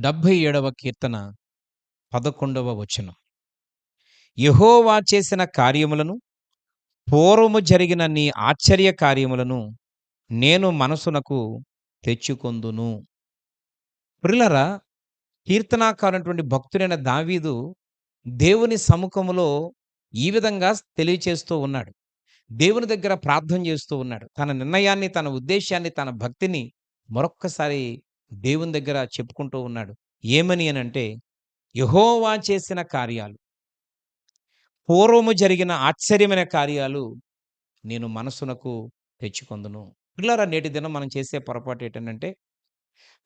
77వ కీర్తన 11వ వచనం. యెహోవా చేసిన కార్యములను, పూర్వము జరిగిన నీ ఆశ్చర్య కార్యములను నేను మనసునకు తెచ్చుకొందును. ప్రియులారా, కీర్తనాకారుడైనటువంటి భక్తుడైన దావీదు దేవుని సముఖములో ఈ విధంగా తెలియచేస్తూ ఉన్నాడు. దేవుని దగ్గర ప్రార్థన చేస్తూ ఉన్నాడు. తన నిర్ణయాన్ని, తన ఉద్దేశ్యాన్ని, తన భక్తిని మరొక్కసారి దేవుని దగ్గర చెప్పుకుంటూ ఉన్నాడు. ఏమని అనంటే, యెహోవా చేసిన కార్యాలు, పూర్వము జరిగిన ఆశ్చర్యమైన కార్యాలు నేను మనసునకు తెచ్చుకొందును. పిల్లరా, నేటి దినం మనం చేసే పొరపాటు ఏంటంటే,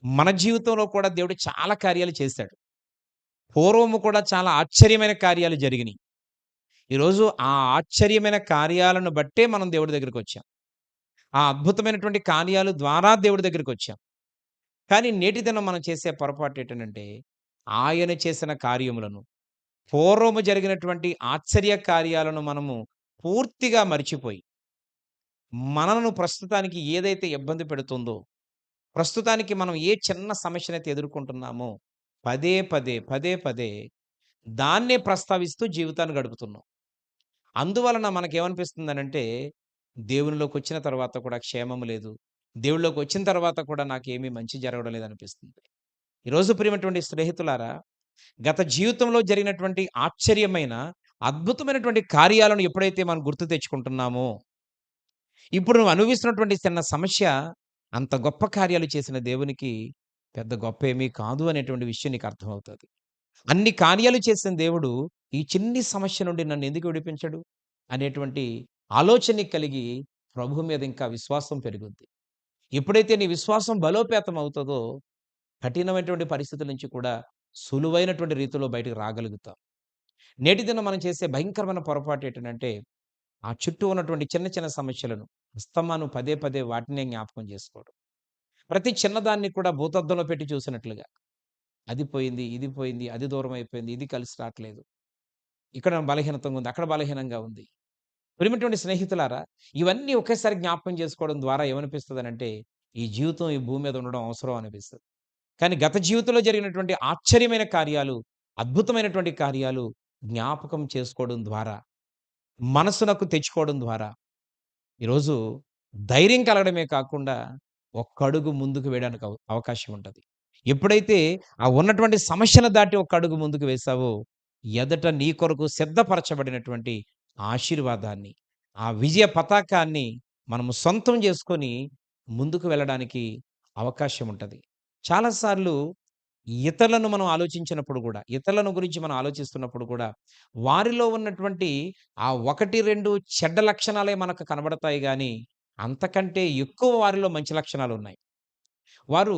మన జీవితంలో కూడా దేవుడు చాలా కార్యాలు చేశాడు. పూర్వము కూడా చాలా ఆశ్చర్యమైన కార్యాలు జరిగినాయి. ఈరోజు ఆ ఆశ్చర్యమైన కార్యాలను బట్టే మనం దేవుడి దగ్గరికొచ్చాం. ఆ అద్భుతమైనటువంటి కార్యాలు ద్వారా దేవుడి దగ్గరికొచ్చాం. కానీ నేటి దినం మనం చేసే పొరపాటు ఏంటంటే, ఆయన చేసిన కార్యములను, పూర్వము జరిగినటువంటి ఆశ్చర్య కార్యాలను మనము పూర్తిగా మరిచిపోయి, మనలను ప్రస్తుతానికి ఏదైతే ఇబ్బంది పెడుతుందో, ప్రస్తుతానికి మనం ఏ చిన్న సమస్యనైతే ఎదుర్కొంటున్నామో, పదే పదే దాన్నే ప్రస్తావిస్తూ జీవితాన్ని గడుపుతున్నాం. అందువలన మనకేమనిపిస్తుందనంటే, దేవునిలోకొచ్చిన తర్వాత కూడా క్షేమం లేదు. దేవుడిలోకొచ్చిన తర్వాత కూడా నాకేమీ మంచి జరగడం లేదనిపిస్తుంది. ఈరోజు ప్రియమైనటువంటి స్నేహితులారా, గత జీవితంలో జరిగినటువంటి ఆశ్చర్యమైన, అద్భుతమైనటువంటి కార్యాలను ఎప్పుడైతే మనం గుర్తు తెచ్చుకుంటున్నామో, ఇప్పుడు నువ్వు అనుభవిస్తున్నటువంటి చిన్న సమస్య అంత గొప్ప కార్యాలు చేసిన దేవునికి పెద్ద గొప్ప ఏమీ కాదు అనేటువంటి విషయం నీకు అర్థమవుతది. అన్ని కార్యాలు చేసిన దేవుడు ఈ చిన్ని సమస్య నుండి నన్ను ఎందుకు విడిపించడు అనేటువంటి ఆలోచన నీకు కలిగి ప్రభువు మీద ఇంకా విశ్వాసం పెరుగుద్ది. ఎప్పుడైతే నీ విశ్వాసం బలోపేతం అవుతుందో, కఠినమైనటువంటి పరిస్థితుల నుంచి కూడా సులువైనటువంటి రీతిలో బయటకు రాగలుగుతాం. నేటి దినం మనం చేసే భయంకరమైన పొరపాటు ఏంటంటే, ఆ చుట్టూ ఉన్నటువంటి చిన్న చిన్న సమస్యలను అస్తమాను పదే వాటినే జ్ఞాపకం చేసుకోవడం. ప్రతి చిన్నదాన్ని కూడా భూతద్దంలో పెట్టి చూసినట్లుగా, అది పోయింది, ఇది పోయింది, అది దూరం అయిపోయింది, ఇది కలిసి రాట్లేదు, ఇక్కడ బలహీనతంగా ఉంది, అక్కడ బలహీనంగా ఉంది. ప్రియమైనటువంటి స్నేహితులారా, ఇవన్నీ ఒకేసారి జ్ఞాపకం చేసుకోవడం ద్వారా ఏమనిపిస్తదనంటే, ఈ జీవితం ఈ భూమి మీద ఉండడం అవసరం అనిపిస్తది. కానీ గత జీవితంలో జరిగినటువంటి ఆశ్చర్యమైన కార్యాలు, అద్భుతమైనటువంటి కార్యాలు జ్ఞాపకం చేసుకోవడం ద్వారా, మనసునకు తెచ్చుకోవడం ద్వారా ఈరోజు ధైర్యం కలగడమే కాకుండా ఒక్కడుగు ముందుకు వేయడానికి అవకాశం ఉంటది. ఎప్పుడైతే ఆ ఉన్నటువంటి సమస్యను దాటి ఒక్క అడుగు ముందుకు వేశావో, ఎదట నీ కొరకు సిద్ధపరచబడినటువంటి ఆశీర్వాదాన్ని, ఆ విజయ పతాకాన్ని మనము సొంతం చేసుకొని ముందుకు వెళ్ళడానికి అవకాశం ఉంటది. చాలా సార్లు ఇతరులను మనం ఆలోచించినప్పుడు గూడా, ఇతరులను గురించి మనం ఆలోచిస్తున్నప్పుడు కూడా, వారిలో ఉన్నటువంటి ఆ 1, 2 చెడ్డ లక్షణాలే మనకు కనబడతాయి గానీ, అంతకంటే ఎక్కువ వారిలో మంచి లక్షణాలున్నాయి. వారు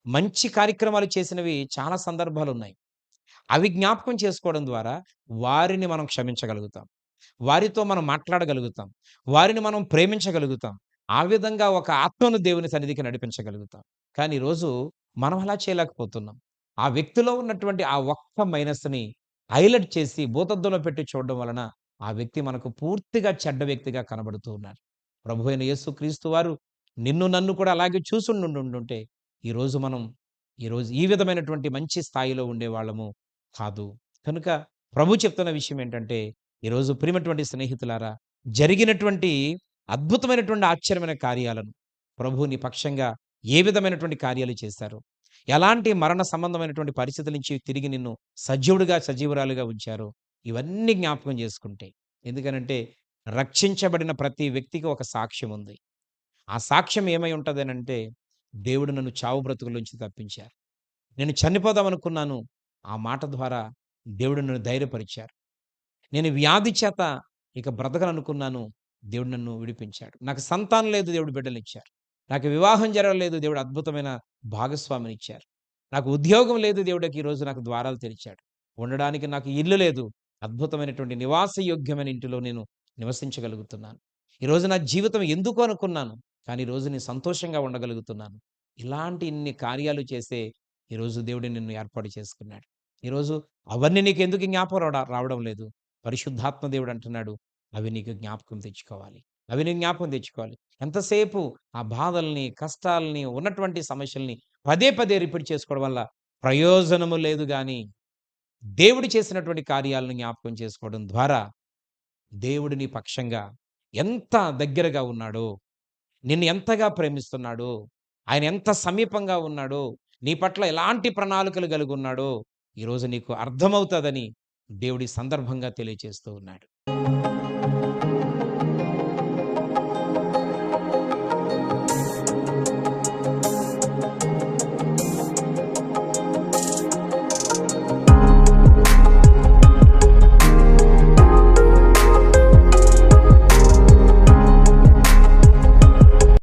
మంచి కార్యక్రమాలు చేసినవి చాలా సందర్భాలున్నాయి. అవి జ్ఞాపకం చేసుకోవడం ద్వారా వారిని మనం క్షమించగలుగుతాం. వారితో మనం మాట్లాడగలుగుతాం. వారిని మనం ప్రేమించగలుగుతాం. ఆ విధంగా ఒక ఆత్మను దేవుని సన్నిధికి నడిపించగలుగుతాం. కానీ ఈరోజు మనం అలా చేయలేకపోతున్నాం. ఆ వ్యక్తిలో ఉన్నటువంటి ఆ ఒక్క మైనస్‌ని హైలైట్ చేసి భూతద్దంలో పెట్టి చూడడం వలన ఆ వ్యక్తి మనకు పూర్తిగా చెడ్డ వ్యక్తిగా కనబడుతూ ఉన్నాడు. ప్రభువైన యేసుక్రీస్తు వారు నిన్ను నన్ను కూడా అలాగే చూసుండుండుంటే ఈరోజు మనం ఈ విధమైనటువంటి మంచి స్థాయిలో ఉండేవాళ్ళము కాదు. కనుక ప్రభు చెప్తున్న విషయం ఏంటంటే, ఈరోజు ప్రియమైనటువంటి స్నేహితులారా, జరిగినటువంటి అద్భుతమైనటువంటి ఆశ్చర్యమైన కార్యాలను ప్రభువు నీ పక్షంగా ఏ విధమైనటువంటి కార్యాలు చేశారో, ఎలాంటి మరణ సంబంధమైనటువంటి పరిస్థితుల నుంచి తిరిగి నిన్ను సజీవుడిగా, సజీవురాలుగా ఉంచారో, ఇవన్నీ జ్ఞాపకం చేసుకుంటే, ఎందుకనంటే రక్షించబడిన ప్రతి వ్యక్తికి ఒక సాక్ష్యం ఉంది. ఆ సాక్ష్యం ఏమై ఉంటదనంటే, దేవుడు నన్ను చావు బ్రతుకుల నుంచి తప్పించారు. నేను చనిపోదామనుకున్నాను. ఆ మాట ద్వారా దేవుడు నన్ను ధైర్యపరిచారు. నేను వ్యాధి చేత ఇక బ్రతకననుకున్నాను. దేవుడు నన్ను విడిపించాడు. నాకు సంతానం లేదు, దేవుడు బిడ్డలనిచ్చారు. నాకు వివాహం జరగలేదు, దేవుడు అద్భుతమైన భాగస్వామినిచ్చారు. నాకు ఉద్యోగం లేదు, దేవుడికి ఈరోజు నాకు ద్వారాలు తెరిచాడు. ఉండడానికి నాకు ఇల్లు లేదు, అద్భుతమైనటువంటి నివాసయోగ్యమైన ఇంటిలో నేను నివసించగలుగుతున్నాను. ఈరోజు నా జీవితం ఎందుకు అనుకున్నాను, కానీ ఈరోజు నేను సంతోషంగా ఉండగలుగుతున్నాను. ఇలాంటి ఇన్ని కార్యాలు చేసే ఈరోజు దేవుడు నిన్ను ఏర్పాటు చేసుకున్నాడు. ఈరోజు అవన్నీ నీకెందుకు జ్ఞాపకం రావడం లేదు? పరిశుద్ధాత్మ దేవుడు అంటున్నాడు, అవి నీకు జ్ఞాపకం తెచ్చుకోవాలి. అవి నీ జ్ఞాపకం తెచ్చుకోవాలి. ఎంతసేపు ఆ బాధల్ని, కష్టాల్ని, ఉన్నటువంటి సమస్యల్ని పదే రిపీట్ చేసుకోవడం వల్ల ప్రయోజనము లేదు గాని, దేవుడు చేసినటువంటి కార్యాలను జ్ఞాపకం చేసుకోవడం ద్వారా, దేవుడు నీ పక్షంగా ఎంత దగ్గరగా ఉన్నాడో, నిన్ను ఎంతగా ప్రేమిస్తున్నాడో, ఆయన ఎంత సమీపంగా ఉన్నాడో, నీ పట్ల ఎలాంటి ప్రణాళికలు కలిగున్నాడో, ఈరోజు నీకు అర్థమవుతదని దేవుడు ఈ సందర్భంగా తెలియచేస్తూ ఉన్నాడు.